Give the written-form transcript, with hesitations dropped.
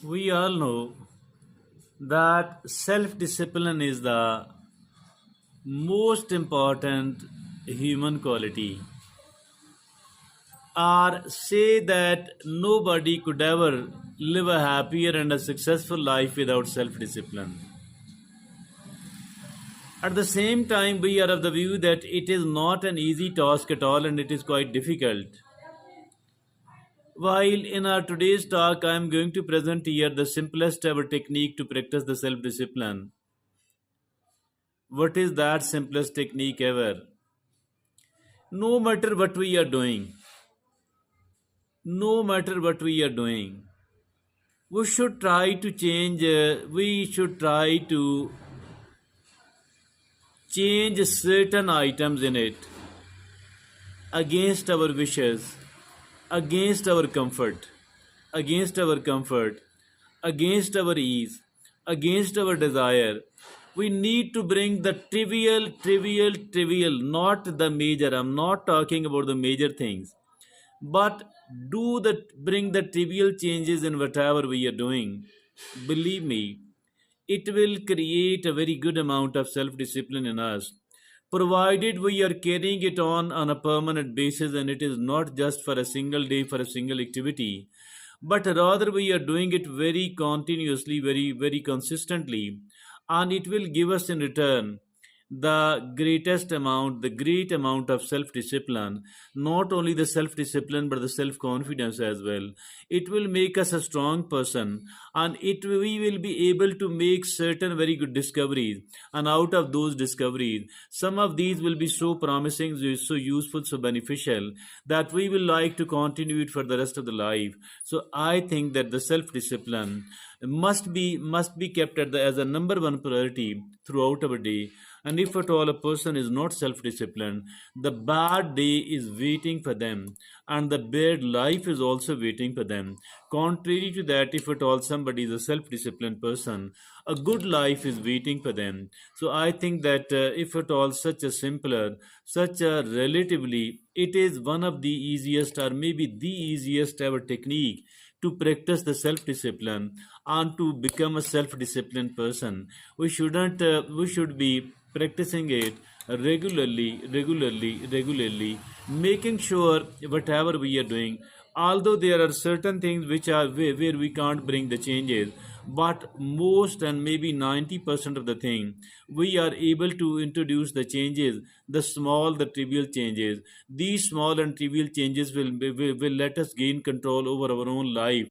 We all know that self discipline is the most important human quality, or say that nobody could ever live a happier and a successful life without self discipline. At the same time, we are of the view that it is not an easy task at all and it is quite difficult. While in our today's talk, I am going to present here the simplest ever technique to practice the self discipline. What is that simplest technique ever? No matter what we are doing, no matter what we are doing, we should try to change, we should try to change certain items in it against our wishes, against our comfort, against our comfort, against our ease, against our desire. We need to bring the trivial, not the major. I'm not talking about the major things, but bring the trivial changes in whatever we are doing. Believe me, it will create a very good amount of self discipline in us, provided we are carrying it on a permanent basis and it is not just for a single day, for a single activity, but rather we are doing it very continuously, very consistently, and it will give us in return the great amount of self discipline. Not only the self discipline, but the self confidence as well. It will make us a strong person, and we will be able to make certain very good discoveries. And out of those discoveries, some of these will be so promising, so useful, so beneficial that we will like to continue it for the rest of the life. So I think that the self discipline must be kept as a number one priority throughout our day. And if at all a person is not self disciplined, the bad day is waiting for them, and the bad life is also waiting for them. Contrary to that, if at all somebody is a self disciplined person, a good life is waiting for them. So I think that if at all such a relatively, it is one of the easiest or maybe the easiest ever technique to practice the self discipline and to become a self disciplined person. We should be practicing it regularly, making sure whatever we are doing, although there are certain things which are where we can't bring the changes, but most and maybe 90% of the thing we are able to introduce the changes, the trivial changes. These small and trivial changes will let us gain control over our own life